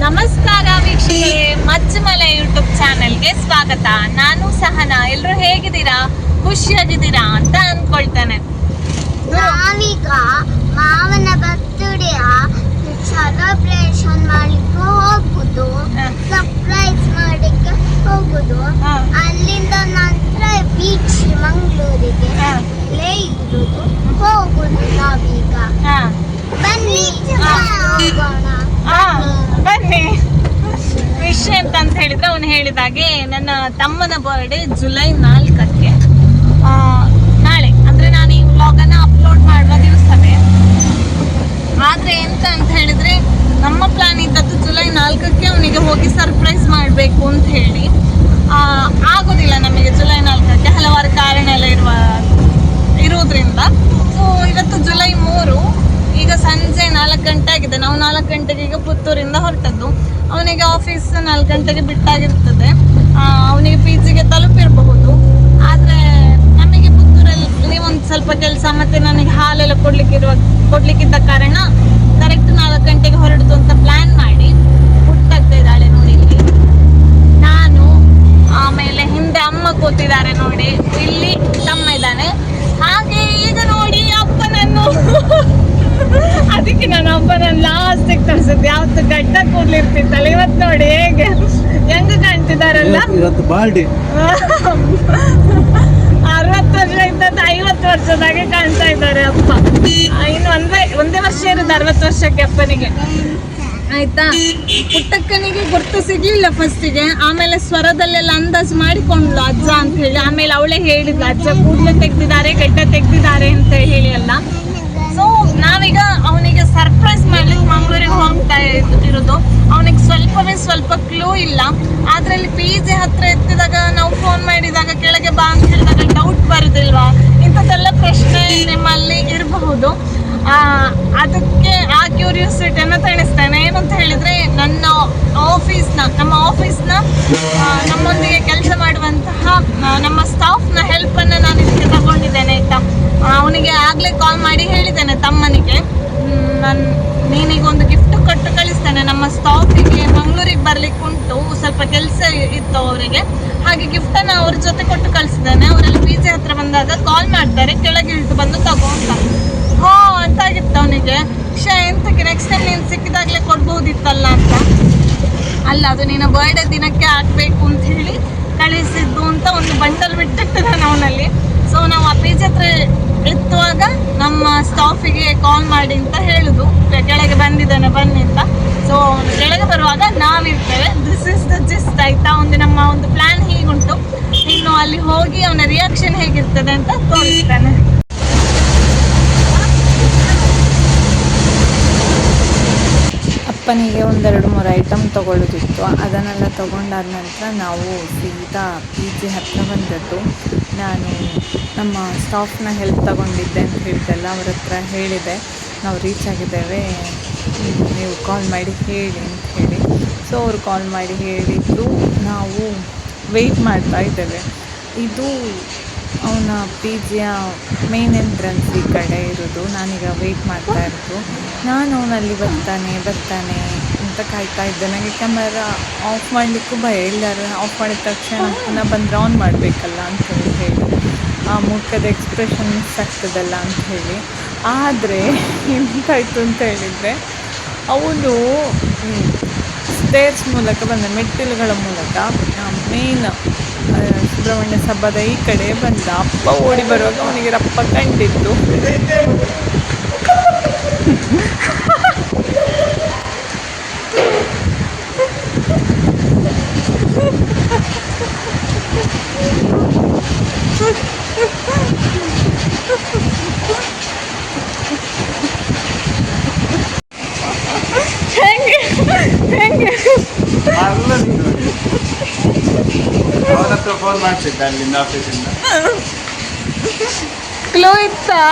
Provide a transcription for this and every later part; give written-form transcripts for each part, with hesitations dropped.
ನಮಸ್ಕಾರ ವೀಕ್ಷಕರೇ, ಮಚ್ಚಮಲೆ ಯೂಟ್ಯೂಬ್ ಚಾನೆಲ್ಗೆ ಸ್ವಾಗತ. ನಾನು ಸಹನಾ. ಎಲ್ಲರೂ ಹೇಗಿದ್ದೀರಾ? ಖುಷಿಯಾಗಿದ್ದೀರಾ ಅಂತ ಅನ್ಕೊಳ್ತೇನೆ. ನಾವೀಗ ಮಾವನ ಬರ್ತ್ಡೇ ಸೆಲೆಬ್ರೇಷನ್ ಮಾಡ್ಲಿಕ್ಕೆ ಹೋಗುದು, ಸರ್ಪ್ರೈಸ್ ಮಾಡಲಿಕ್ಕೆ ಹೋಗುದು. ಅಲ್ಲಿಂದ ನಂತರ ಬೀಚ್ ಮಂಗಳೂರಿಗೆ ಇರುದು ಹೋಗುದು. ನಾವೀಗ ಬನ್ನಿ ಹೋಗೋಣ. ಬನ್ನಿ. ವಿಷಯ ಅಂತ ಹೇಳಿದ್ರೆ ಅವನು ಹೇಳಿದಾಗೆ ನನ್ನ ತಮ್ಮನ ಬರ್ಡೇ ಜುಲೈ 4ಕ್ಕೆ. ನಾಳೆ ಅಂದ್ರೆ ನಾನು ಈ ವ್ಲಾಗನ್ನ ಅಪ್ಲೋಡ್ ಮಾಡುವ ದಿವಸವೇ. ಆದ್ರೆ ಎಂತ ಅಂತ ಹೇಳಿದ್ರೆ ನಮ್ಮ ಪ್ಲಾನ್ ಇದ್ದದ್ದು ಜುಲೈ 4ಕ್ಕೆ ಅವನಿಗೆ ಹೋಗಿ ಸರ್ಪ್ರೈಸ್ ಮಾಡಬೇಕು ಅಂತ ಹೇಳಿ. ಆಗೋದಿಲ್ಲ ನಮಗೆ ಜುಲೈ 4ಕ್ಕೆ, ಹಲವಾರು ಕಾರಣ ಎಲ್ಲ ಇರುವುದರಿಂದ. ಸೊ ಇವತ್ತು ಜುಲೈ 3. ಈಗ ಸಂಜೆ 4 ಗಂಟೆ ಆಗಿದೆ. ನಾವು 4 ಗಂಟೆಗೆ ಈಗ ಪುತ್ತೂರಿಂದ ಹೊರಟದ್ದು. ಅವನಿಗೆ ಆಫೀಸ್ 4 ಗಂಟೆಗೆ ಬಿಟ್ಟಾಗಿರ್ತದೆ. ಅವನಿಗೆ PGಗೆ ತಲುಪಿರಬಹುದು. ಆದರೆ ನಮಗೆ ಪುತ್ತೂರಲ್ಲಿ ಒಂದು ಸ್ವಲ್ಪ ಕೆಲಸ, ಮತ್ತು ನನಗೆ ಹಾಲೆಲ್ಲ ಕೊಡ್ಲಿಕ್ಕಿದ್ದ ಕಾರಣ ಕರೆಕ್ಟ್ 4 ಗಂಟೆಗೆ ಹೊರಡುದು ಅಂತ ಪ್ಲ್ಯಾನ್ ಮಾಡಿ ಹುಟ್ಟಾಗ್ತಾ ಇದ್ದಾಳೆ ನೋಡಿ. ಇಲ್ಲಿ ನಾನು, ಆಮೇಲೆ ಹಿಂದೆ ಅಮ್ಮ ಕೂತಿದ್ದಾರೆ ನೋಡಿ, ಇಲ್ಲಿ ತಮ್ಮ ಇದ್ದಾನೆ. ಹಾಗೆ ಈಗ ನೋಡಿ ಅಪ್ಪನನ್ನು ಅದಕ್ಕೆ ನಾನು ಅಪ್ಪನನ್ನು ಲಾಸ್ಟಿಗೆ ತರಿಸಿದ್ದು. ಯಾವತ್ತು ಗಡ್ಡ ಕೂದಲಿರ್ತಿತ್ತಲ್ಲ, ಇವತ್ತು ನೋಡಿ ಹೇಗೆ ಹೆಂಗ ಕಾಣ್ತಿದಾರಲ್ಲ. 60 ವರ್ಷ ಇದ್ದದ್ದು 50 ವರ್ಷದಾಗೆ ಕಾಣ್ತಾ ಇದ್ದಾರೆ ಅಪ್ಪ. ಇನ್ನು ಒಂದೇ ವರ್ಷ ಇರೋದು 60 ವರ್ಷಕ್ಕೆ ಅಪ್ಪನಿಗೆ. ಆಯ್ತಾ, ಪುಟ್ಟಕ್ಕನಿಗೆ ಗುರ್ತು ಸಿಗ್ಲಿಲ್ಲ ಫಸ್ಟಿಗೆ. ಆಮೇಲೆ ಸ್ವರದಲ್ಲೆಲ್ಲ ಅಂದಾಜು ಮಾಡಿಕೊಂಡ್ಲು ಅಜ್ಜ ಅಂತ ಹೇಳಿ. ಆಮೇಲೆ ಅವಳೇ ಹೇಳಿದ್ಲು ಅಜ್ಜ ಕೂದಲು ತೆಗ್ದಿದ್ದಾರೆ, ಗಡ್ಡ ತೆಗ್ದಿದ್ದಾರೆ ಅಂತ ಹೇಳಿ ಎಲ್ಲ. ಸೊ ನಾವೀಗ ಅವನಿಗೆ ಸರ್ಪ್ರೈಸ್ ಮಾಡ್ಲಿಕ್ಕೆ ಮಂಗಳೂರಿಗೆ ಹೋಗ್ತಾ ಇರೋದು. ಅವನಿಗೆ ಸ್ವಲ್ಪ ಕ್ಲೂ ಇಲ್ಲ. ಅದ್ರಲ್ಲಿ PG ಹತ್ರ ಎತ್ತಿದಾಗ, ನಾವು ಫೋನ್ ಮಾಡಿದಾಗ, ಕೆಳಗೆ ಬಾ ಅಂತ ಹೇಳಿದಾಗ ಡೌಟ್ ಬರುದಿಲ್ವಾ, ಇಂಥದ್ದೆಲ್ಲ ಪ್ರಶ್ನೆ ನಿಮ್ಮಲ್ಲಿ ಇರಬಹುದು. ಅದಕ್ಕೆ ಆ ಕ್ಯೂರಿಯಾಸಿಟಿಯನ್ನು ತಣಿಸ್ತೇನೆ. ಏನಂತ ಹೇಳಿದ್ರೆ, ನಮ್ಮ ಆಫೀಸ್ನ ನಮ್ಮೊಂದಿಗೆ ಕೆಲಸ ಮಾಡುವಂತಹ ನಮ್ಮ ಸ್ಟಾಫ್ನ ಹೆಲ್ಪನ್ನು ನಾನು ಇದಕ್ಕೆ ತಗೊಂಡಿದ್ದೇನೆ. ಆಯ್ತಾ, ಅವನಿಗೆ ಆಗಲೇ ಕಾಲ್ ಮಾಡಿ ಹೇಳಿದ್ದೇನೆ ತಮ್ಮನಿಗೆ, ನೀನೀಗ ಒಂದು ಗಿಫ್ಟ್ ಕೊಟ್ಟು ಕಳಿಸ್ತೇನೆ. ನಮ್ಮ ಸ್ಟಾಫಿಗೆ ಮಂಗಳೂರಿಗೆ ಬರ್ಲಿಕ್ಕೆ ಉಂಟು, ಸ್ವಲ್ಪ ಕೆಲಸ ಇತ್ತು ಅವರಿಗೆ. ಹಾಗೆ ಗಿಫ್ಟನ್ನು ಅವ್ರ ಜೊತೆ ಕೊಟ್ಟು ಕಳಿಸಿದ್ದೇನೆ. ಅವರೆಲ್ಲ PG ಹತ್ರ ಬಂದಾಗ ಕಾಲ್ ಮಾಡ್ತಾರೆ, ಕೆಳಗೆ ಇಳಿದು ಬಂದು ತಗೊಂಡ. ಅಂತ ಆಗಿತ್ತು ಅವನಿಗೆ. ಎಂತಕ್ಕೆ ನೆಕ್ಸ್ಟ್ ಟೈಮ್ ನೀನು ಸಿಕ್ಕಿದಾಗಲೇ ಕೊಡ್ಬೋದಿತ್ತಲ್ಲ ಅಂತ. ಅಲ್ಲ, ಅದು ನಿನ್ನ ಬರ್ಡೇ ದಿನಕ್ಕೆ ಹಾಕಬೇಕು ಅಂತ ಹೇಳಿ ಕಳಿಸಿದ್ದು ಅಂತ ಒಂದು ಬಂಡಲ್ ಬಿಟ್ಟಿಟ್ಟಿದ್ದಾನೆ ಅವನಲ್ಲಿ. ಸೊ ನಾವು ಆ PG ಹತ್ರ ಎತ್ತುವಾಗ ನಮ್ಮ ಸ್ಟಾಫಿಗೆ ಕಾಲ್ ಮಾಡಿ ಅಂತ ಹೇಳುದು, ಕೆಳಗೆ ಬಂದಿದ್ದಾನೆ ಬನ್ನಿ ಅಂತ. ಸೊ ಅವನು ಕೆಳಗೆ ಬರುವಾಗ ನಾವಿರ್ತೇವೆ. This is the gist. ಆಯ್ತಾ, ನಮ್ಮ ಒಂದು ಪ್ಲಾನ್ ಹೀಗುಂಟು. ಇನ್ನು ಅಲ್ಲಿ ಹೋಗಿ ಅವನ ರಿಯಾಕ್ಷನ್ ಹೇಗಿರ್ತದೆ ಅಂತ ತೋರಿಸ್ತಾನೆ. ಅಪ್ಪನಿಗೆ 1-2-3 ಐಟಮ್ ತೊಗೊಳ್ಳೋದಿತ್ತು. ಅದನ್ನೆಲ್ಲ ತೊಗೊಂಡಾದ ನಂತರ ನಾವು ಸೀದಾ PG ಹತ್ರ ಬಂದದ್ದು. ನಾನು ನಮ್ಮ ಸ್ಟಾಫ್ನ ಹೆಲ್ಪ್ ತಗೊಂಡಿದ್ದೆ ಅಂತ ಹೇಳಿದ್ದೆಲ್ಲ ಅವ್ರ ಹತ್ರ ಹೇಳಿದೆ. ನಾವು ರೀಚ್ ಆಗಿದ್ದೇವೆ, ನೀವು ಕಾಲ್ ಮಾಡಿ ಹೇಳಿ ಅಂತ ಹೇಳಿ. ಸೊ ಅವ್ರು ಕಾಲ್ ಮಾಡಿ ಹೇಳಿದ್ದು. ನಾವು ವೆಯ್ಟ್ ಮಾಡ್ತಾ ಇದ್ದೇವೆ. ಇದು ಅವನ PGಯ ಮೇನ್ ಎಂಟ್ರೆನ್ಸ್ ಈ ಕಡೆ ಇರೋದು. ನಾನೀಗ ವೆಯ್ಟ್ ಮಾಡ್ತಾ ಇರೋದು. ನಾನು ಅವನಲ್ಲಿ ಬರ್ತಾನೆ ಅಂತ ಕಾಯ್ತಾ ಇದ್ದೆ. ನನಗೆ ಕ್ಯಾಮರಾ ಆಫ್ ಮಾಡಲಿಕ್ಕೂ ಭಯ. ಎಲ್ಲರೂ ಆಫ್ ಮಾಡಿದ ತಕ್ಷಣ ಪುನಃ ಬಂದರೆ ಆನ್ ಮಾಡಬೇಕಲ್ಲ ಅಂತ ಹೇಳಿ ಆ ಮುಖದ ಎಕ್ಸ್ಪ್ರೆಷನ್ ಮಿಸ್ ಆಗ್ತದಲ್ಲ ಅಂತ ಹೇಳಿ. ಆದರೆ ಎಂತಾಯಿತು ಅಂತ ಹೇಳಿದರೆ, ಅವನು ಸ್ಟೇರ್ಸ್ ಮೂಲಕ ಬಂದ, ಮೆಟ್ಟಿಲುಗಳ ಮೂಲಕ ಮೇನ್ ಸುಬ್ರಹ್ಮಣ್ಯ ಸಭಾದ ಈ ಕಡೆ ಬಂದ. ಅಪ್ಪ ಓಡಿ ಬರುವಾಗ ಅವನಿಗೆ ರಪ್ಪ ಕಂಡಿತ್ತು. ಫೋನ್ ಮಾಡ್ತಿದ್ದ ಅಲ್ಲಿಂದ ಆಫೀಸಿಂದ. ಕ್ಲೂ ಇತ್ತಾ?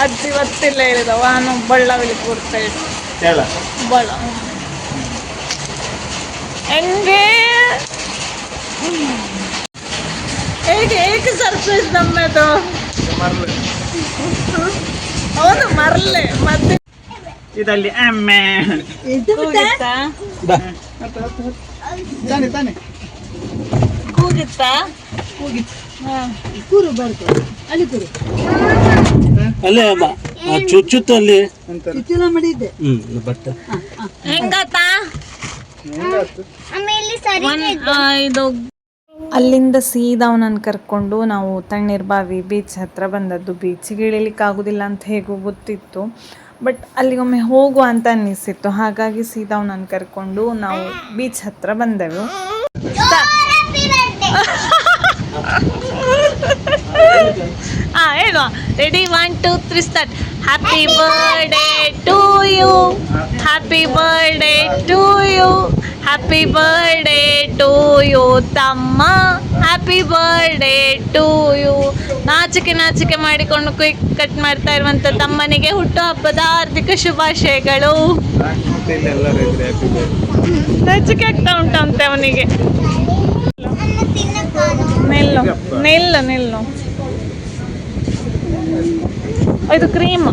ಅಜ್ಜಿ ಗೊತ್ತಿಲ್ಲ ಹೇಳಿದ. ನಾನು ಬಳ್ಳಾವಿಲಿ ಕೂರ್ತಾ ಇದ್ದೆ. ಬಳ್ಳ ಹೆಂಗೆ ಹೇಗೆ ಸರ್ಪ್ರೈಸ್ ನಮ್ಮದು? ಹೌದು ಮರ್ಲೆ ಮತ್ತೆ ಇದಲ್ಲಿ ಅಮ್ಮೆ ಕೂಗಿತ್ತಾ? ತಾನೆ ತಾನೆ ಕೂಗಿತ್ತಾ? ಹಾ. ಅಲ್ಲೇ ಚುಚ್ಚುತ್ತು ಅಲ್ಲಿ ಬಟ್ಟ ಹೆಂಗಾತಾ? ಆಮೇಲೆ ಸರಿ ಇದು ಅಲ್ಲಿಂದ ಸೀದಾ ಅವನನ್ನು ಕರ್ಕೊಂಡು ನಾವು ತಣ್ಣೀರ್ಬಾವಿ ಬೀಚ್ ಹತ್ರ ಬಂದದ್ದು. ಬೀಚಿಗೆ ಇಳಿಲಿಕ್ಕೆ ಆಗೋದಿಲ್ಲ ಅಂತ ಹೇಗೂ ಗೊತ್ತಿತ್ತು, ಬಟ್ ಅಲ್ಲಿಗೊಮ್ಮೆ ಹೋಗುವ ಅಂತ ಅನ್ನಿಸಿತ್ತು. ಹಾಗಾಗಿ ಸೀದಾ ಅವನನ್ನು ಕರ್ಕೊಂಡು ನಾವು ಬೀಚ್ ಹತ್ರ ಬಂದೆವು. ಹೇಳುವ. Ready 1 2 3 start. Happy birthday to you, happy birthday to you, happy birthday to you ತಮ್ಮ, ಹ್ಯಾಪಿ ಬರ್ಡೇ ಟು ಯು. ನಾಚಿಕೆ ಮಾಡಿಕೊಂಡು ಕ್ವಿಕ್ ಕಟ್ ಮಾಡ್ತಾ ಇರುವಂತ ತಮ್ಮನಿಗೆ ಹುಟ್ಟುಹಬ್ಬದ ಹಾರ್ದಿಕ ಶುಭಾಶಯಗಳು. ನಾಚಿಕೆ ಆಗ್ತಾ ಉಂಟಂತೆ ಅವನಿಗೆ. ನಿಲ್ಲು ಇದು ಕ್ರೀಮ್.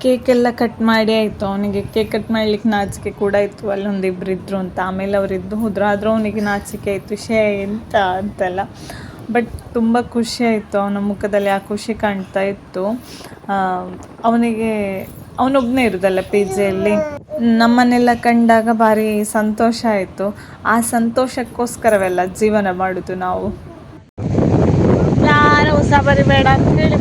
ಕೇಕ್ ಎಲ್ಲ ಕಟ್ ಮಾಡಿ ಆಯಿತು. ಅವನಿಗೆ ಕೇಕ್ ಕಟ್ ಮಾಡ್ಲಿಕ್ಕೆ ನಾಚಿಕೆ ಕೂಡ ಇತ್ತು, ಅಲ್ಲೊಂದಿಬ್ರು ಇದ್ರು ಅಂತ. ಆಮೇಲೆ ಅವರಿದ್ದು ಹೋದ್ರು, ಆದರೂ ಅವನಿಗೆ ನಾಚಿಕೆ ಆಯಿತು, ಎಂತ ಅಂತೆಲ್ಲ. ಬಟ್ ತುಂಬ ಖುಷಿ ಆಯಿತು, ಅವನ ಮುಖದಲ್ಲಿ ಆ ಖುಷಿ ಕಾಣ್ತಾ ಇತ್ತು. ಅವನೊಬ್ಬನೇ ಇರೋದಲ್ಲ ಪಿ ಜಿಯಲ್ಲಿ. ನಮ್ಮನ್ನೆಲ್ಲ ಕಂಡಾಗ ಭಾರಿ ಸಂತೋಷ ಆಯಿತು. ಆ ಸಂತೋಷಕ್ಕೋಸ್ಕರವೆಲ್ಲ ಜೀವನ ಮಾಡೋದು ನಾವು. ಯಾರು ಹೊಸ ಬರಿಬೇಡ ಅಂತೇಳಿ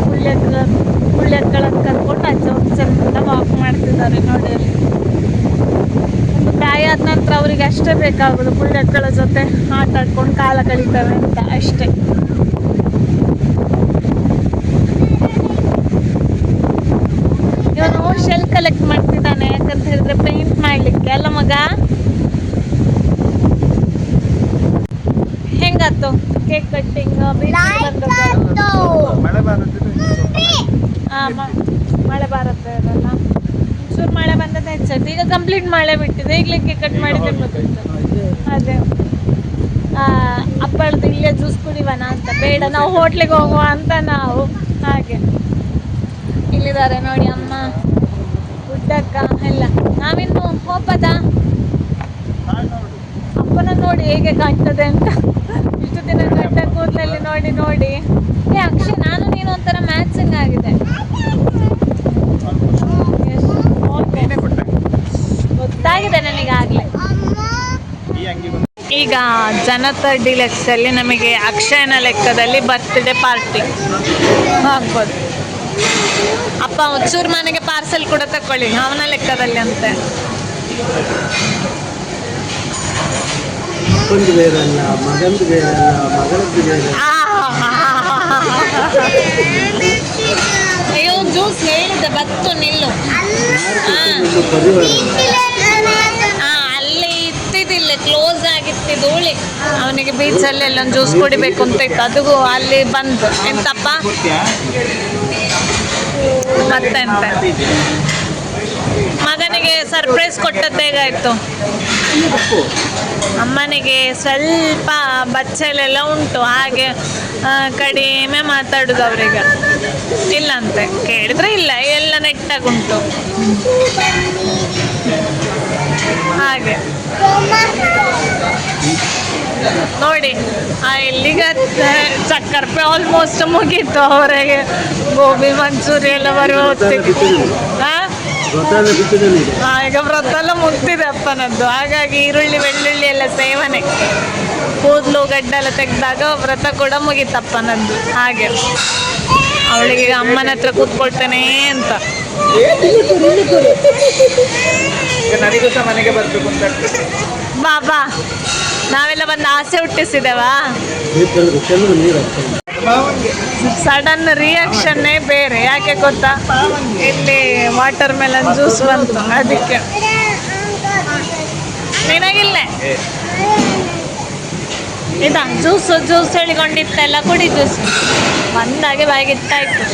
ಪುಳ್ಯಕ್ಕಳನ್ನು ಕರ್ಕೊಂಡು ಅಜ್ಜ ಚಂದ ವಾಕ್ ಮಾಡ್ತಿದ್ದಾರೆ ನೋಡಿ. ಅಲ್ಲಿ ಒಂದು ಪ್ರಾಯ ಆದ ನಂತರ ಅವರಿಗೆ ಅಷ್ಟೇ ಬೇಕಾಗೋದು, ಪುಳ್ಯಕ್ಕಳ ಜೊತೆ ಆಟ ಆಡ್ಕೊಂಡು ಕಾಲ ಕಳೀತವೆ ಅಂತ ಅಷ್ಟೇ. ಇವನು ಶೆಲ್ ಕಲೆಕ್ಟ್ ಮಾಡ್ತಿದ್ದಾನೆ, ಯಾಕಂತ ಹೇಳಿದ್ರೆ ಪೇಂಟ್ ಮಾಡ್ಲಿಕ್ಕೆ ಅಲ್ಲ ಮಗ. ಹೆಂಗಾತು ಕೇಕ್ ಕಟ್ಟಿಂಗ್? ಮಳೆ ಬರುತ್ತೆ ಮಳೆ ಬರುತ್ತೆ ಇರಲ್ಲ, ಚೂರು ಮಳೆ ಬಂದದ್ದು ಹೆಚ್ಚಾಯ್ತು. ಈಗ ಕಂಪ್ಲೀಟ್ ಮಳೆ ಬಿಟ್ಟಿದೆ, ಈಗಲೇ ಕೇಕ್ ಕಟ್ ಮಾಡಿದ್ರೆ ಗೊತ್ತಿತ್ತು. ಅದೇ ಅಪ್ಪಳದು ಇಲ್ಲೇ ಜ್ಯೂಸ್ ಕುಡಿವನ ಅಂತ, ಬೇಡ ನಾವು ಹೋಟ್ಲಿಗೆ ಹೋಗುವ ಅಂತ ನಾವು. ಹಾಗೆ ಇಲ್ಲಿದ್ದಾರೆ ನೋಡಿ ಅಮ್ಮ, ಗುಡ್ಡಕ್ಕ ಎಲ್ಲ. ನಾವಿನ್ನು ಹೋಗ್ಬೋದಾ? ಅಪ್ಪನ ನೋಡಿ ಹೇಗೆ ಕಾಣ್ತದೆ ಅಂತ. ಇಷ್ಟು ದಿನ ಗಂಡ ಕೂದಲಲ್ಲಿ ನೋಡಿ ಅಕ್ಷಯ್ ನಾನು ನೀನು ಒಂಥರ ಮ್ಯಾಚಿಂಗ್ ಆಗಿದೆ. ಗೊತ್ತಾಗಿದೆ ನನಗಾಗಲೇ. ಈಗ ಜನತಾ ಡಿಲಕ್ಸ್ ಅಲ್ಲಿ ನಮಗೆ ಅಕ್ಷಯನ ಲೆಕ್ಕದಲ್ಲಿ ಬರ್ತ್ಡೇ ಪಾರ್ಟಿ ಆಗ್ಬೋದು. ಅಪ್ಪ ಹುಚ್ಚೂರ್ ಮನೆಗೆ ಪಾರ್ಸೆಲ್ ಕೂಡ ತಕೊಳ್ಳಿ ಅವನ ಲೆಕ್ಕದಲ್ಲಿ ಅಂತೆ. ಅಯ್ಯೋ ಜ್ಯೂಸ್ ಹೇಳಿದೆ ಬತ್ತು ನಿಲ್ಲು. ಅಲ್ಲಿ ಇತ್ತಿದ್ದಿಲ್ಲ, ಕ್ಲೋಸ್ ಆಗಿತ್ತು ಧೂಳಿ. ಅವನಿಗೆ ಬೀಚಲ್ಲಿ ಎಲ್ಲ ಜ್ಯೂಸ್ ಕುಡಿಬೇಕು ಅಂತ ಇತ್ತು, ಅದು ಅಲ್ಲಿ ಬಂತು. ಎಂತಪ್ಪ ಮತ್ತೆಂತ ಮಗನಿಗೆ ಸರ್ಪ್ರೈಸ್ ಕೊಟ್ಟದ್ದು ಹೇಗಾಯ್ತು? ಅಮ್ಮನಿಗೆ ಸ್ವಲ್ಪ ಬಚ್ಚಲೆಲ್ಲ ಉಂಟು, ಹಾಗೆ ಕಡಿಮೆ ಮಾತಾಡೋದು ಅವರಿಗೆ. ಇಲ್ಲಂತೆ ಕೇಳಿದ್ರೆ ಇಲ್ಲ, ಎಲ್ಲ ನೆಟ್ಟಾಗುಂಟು ಹಾಗೆ ನೋಡಿ. ಇಲ್ಲಿಗ ಚಕ್ಕರ್ಪೆ ಆಲ್ಮೋಸ್ಟ್ ಮುಗೀತು ಅವರಿಗೆ. ಗೋಬಿ ಮಂಚೂರಿ ಎಲ್ಲ ಬರುವ ಹೊತ್ತಿಗೆ ಈಗ ವ್ರತ ಎಲ್ಲ ಮುಗ್ತಿದೆ ಅಪ್ಪನದ್ದು. ಹಾಗಾಗಿ ಈರುಳ್ಳಿ ಬೆಳ್ಳುಳ್ಳಿ ಎಲ್ಲ ಸೇವನೆ, ಕೂದಲು ಗಡ್ಡೆಲ್ಲ ತೆಗೆದಾಗ ವ್ರತ ಕೂಡ ಮುಗೀತಪ್ಪನದ್ದು. ಹಾಗೆ ಅವಳಿಗೆ ಅಮ್ಮನ ಹತ್ರ ಕೂತ್ಕೊಳ್ತೇನೆ ಅಂತ. ನನಗೂ ಸಹ ಮನೆಗೆ ಬರ್ಬೇಕು ಅಂತ ಬಾಬಾ ನಾವೆಲ್ಲ ಬಂದು ಆಸೆ ಹುಟ್ಟಿಸಿದೇವಾ? ಸಡನ್ ರಿಯಾಕ್ಷನ್ನೇ ಬೇರೆ. ಯಾಕೆ ಗೊತ್ತಾ? ಇಲ್ಲಿ ವಾಟರ್ ಮೆಲನ್ ಜ್ಯೂಸ್ ಬಂತು, ಅದಕ್ಕೆ. ನಿನಗಿಲ್ಲ ಇದಾ ಜ್ಯೂಸ್ ಹೇಳಿಕೊಂಡಿತ್ತೆಲ್ಲ, ಕುಡಿ ಜ್ಯೂಸ್. ಬಂದಾಗೆ ಬಾಯಿಗಿಟ್ಟಾಯ್ತು.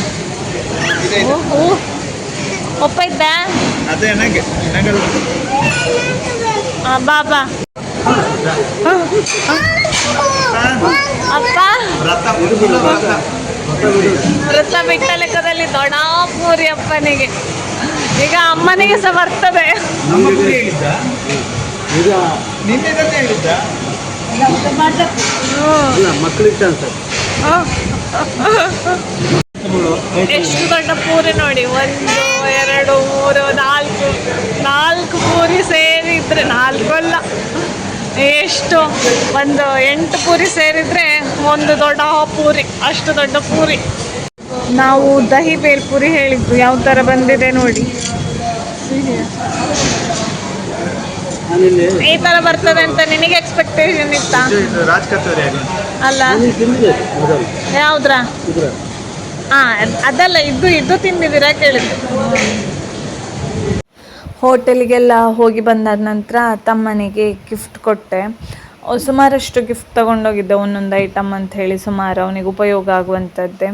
ಒಪ್ಪ ಇದ್ದ ಅದೇ ಬಾಬಾ ಅಪ್ಪ ವ್ರತ ಬಿಟ್ಟ ಲೆಕ್ಕದಲ್ಲಿ ದೊಡ್ಡ ಪೂರಿ ಅಪ್ಪನಿಗೆ. ಈಗ ಅಮ್ಮನಿಗೆ ಸಹ ಬರ್ತದೆ. ಮಕ್ಕಳಿಗೆ ಎಷ್ಟು ದೊಡ್ಡ ಪೂರಿ ನೋಡಿ, 1 2 3 4 ಪೂರಿ ಸೇರಿದ್ರೆ, 4 ಅಲ್ಲ ಎಷ್ಟು, ಒಂದು 8 ಪೂರಿ ಸೇರಿದ್ರೆ ಒಂದು ದೊಡ್ಡ ಪೂರಿ, ಅಷ್ಟು ದೊಡ್ಡ ಪೂರಿ. ನಾವು ದಹಿ ಬೇಲ್ ಪೂರಿ ಹೇಳಿದ್ದು ಯಾವ ಥರ ಬಂದಿದೆ ನೋಡಿ. ಈ ಥರ ಬರ್ತದೆ ಅಂತ ನಿನಗೆ ಎಕ್ಸ್ಪೆಕ್ಟೇಷನ್ ಇತ್ತಾ? ಅಲ್ಲ ಯಾವುದ್ರ? ಅದಲ್ಲ, ಇದು ತಿಂದಿದ್ದೀರಾ ಕೇಳಿದ್ದು. ಹೋಟೆಲಿಗೆಲ್ಲ ಹೋಗಿ ಬಂದಾದ ನಂತರ ತಮ್ಮನಿಗೆ ಗಿಫ್ಟ್ ಕೊಟ್ಟೆ. ಸುಮಾರಷ್ಟು ಗಿಫ್ಟ್ ತೊಗೊಂಡೋಗಿದ್ದೆ, ಒಂದೊಂದು ಐಟಮ್ ಅಂತ ಹೇಳಿ ಸುಮಾರು ಅವನಿಗೆ ಉಪಯೋಗ ಆಗುವಂಥದ್ದೇ.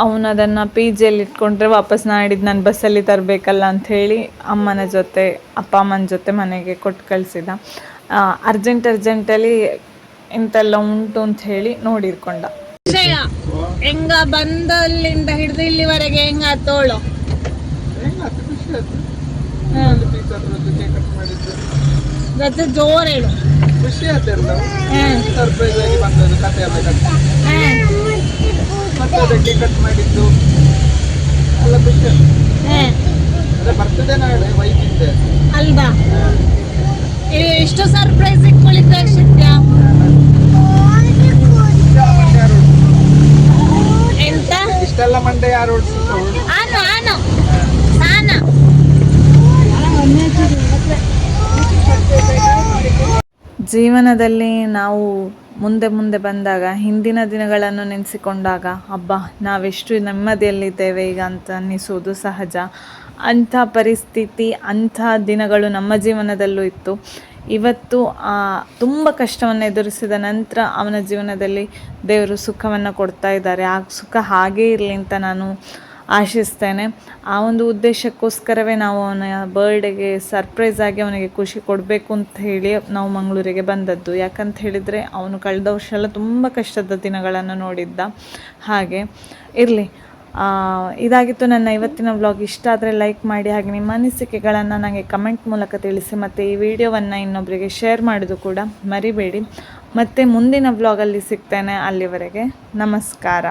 ಅವನು ಅದನ್ನು ಪಿ ಜಿಯಲ್ಲಿ ಇಟ್ಕೊಂಡ್ರೆ ವಾಪಸ್ ನಾಡಿದ್ದು ನಾನು ಬಸ್ಸಲ್ಲಿ ತರಬೇಕಲ್ಲ ಅಂಥೇಳಿ ಅಮ್ಮನ ಜೊತೆ ಅಪ್ಪ ಅಮ್ಮನ ಜೊತೆ ಮನೆಗೆ ಕೊಟ್ಟು ಕಳಿಸಿದ. ಅರ್ಜೆಂಟಲ್ಲಿ ಇಂತೆಲ್ಲ ಉಂಟು ಅಂತ ಹೇಳಿ ನೋಡಿರ್ಕೊಂಡ. ವಿಷಯ ಹೆಂಗ ಬಂದಲ್ಲಿಂದ ಹಿಡಿದು ಇಲ್ಲಿವರೆಗೆ ಹೆಂಗ ತೋಳು ರಜೆ ಜೋರ್ ಹೇಳು. ಖುಷಿ ಆಯ್ತಲ್ಲ, ಸರ್ಪ್ರೈಸ್ ಆಗಿ ಬಂದದ್ದು, ಕತೆ ಆಗಬೇಕಂತ ಮತ್ತೆ ಅದಕ್ಕೆ ಕಟ್ ಮಾಡಿದ್ದು ಎಲ್ಲ ಖುಷಿ. ಅದೇ ಬರ್ತದೆ ನಾಳೆ ವೈಕಿದ್ದೆ ಅಲ್ವಾ? ಎಷ್ಟು ಸರ್ಪ್ರೈಸ್ ಇಟ್ಕೊಳ್ಳಿಕ್ಕೆ ಅಷ್ಟೇ. ಎಂತ ಇಷ್ಟೆಲ್ಲ ಮಂಡೆ ಯಾರು ಓಡಿಸಿದ್ರು? ಆನು ಸಾನ ಜೀವನದಲ್ಲಿ ನಾವು ಮುಂದೆ ಮುಂದೆ ಬಂದಾಗ, ಹಿಂದಿನ ದಿನಗಳನ್ನು ನೆನೆಸಿಕೊಂಡಾಗ ಅಬ್ಬಾ ನಾವೆಷ್ಟು ನೆಮ್ಮದಿಯಲ್ಲಿದ್ದೇವೆ ಈಗ ಅಂತ ಅನ್ನಿಸುವುದು ಸಹಜ. ಅಂಥ ಪರಿಸ್ಥಿತಿ, ಅಂಥ ದಿನಗಳು ನಮ್ಮ ಜೀವನದಲ್ಲೂ ಇತ್ತು. ಇವತ್ತು ತುಂಬ ಕಷ್ಟವನ್ನು ಎದುರಿಸಿದ ನಂತರ ಅವನ ಜೀವನದಲ್ಲಿ ದೇವರು ಸುಖವನ್ನು ಕೊಡ್ತಾ ಇದ್ದಾರೆ. ಆ ಸುಖ ಹಾಗೇ ಇರಲಿ ಅಂತ ನಾನು ಆಶಿಸ್ತೇನೆ. ಆ ಒಂದು ಉದ್ದೇಶಕ್ಕೋಸ್ಕರವೇ ನಾವು ಅವನ ಬರ್ಡೇಗೆ ಸರ್ಪ್ರೈಸ್ ಆಗಿ ಅವನಿಗೆ ಖುಷಿ ಕೊಡಬೇಕು ಅಂತ ಹೇಳಿ ನಾವು ಮಂಗಳೂರಿಗೆ ಬಂದದ್ದು. ಯಾಕಂತ ಹೇಳಿದರೆ ಅವನು ಕಳೆದ ವರ್ಷ ಎಲ್ಲ ತುಂಬ ಕಷ್ಟದ ದಿನಗಳನ್ನು ನೋಡಿದ್ದ. ಹಾಗೆ ಇರಲಿ. ಇದಾಗಿತ್ತು ನನ್ನ ಇವತ್ತಿನ ವ್ಲಾಗ್. ಇಷ್ಟ ಆದರೆ ಲೈಕ್ ಮಾಡಿ, ಹಾಗೆ ನಿಮ್ಮ ಅನಿಸಿಕೆಗಳನ್ನು ನನಗೆ ಕಮೆಂಟ್ ಮೂಲಕ ತಿಳಿಸಿ, ಮತ್ತು ಈ ವಿಡಿಯೋವನ್ನು ಇನ್ನೊಬ್ಬರಿಗೆ ಶೇರ್ ಮಾಡೋದು ಕೂಡ ಮರಿಬೇಡಿ. ಮತ್ತು ಮುಂದಿನ ವ್ಲಾಗಲ್ಲಿ ಸಿಗ್ತೇನೆ. ಅಲ್ಲಿವರೆಗೆ ನಮಸ್ಕಾರ.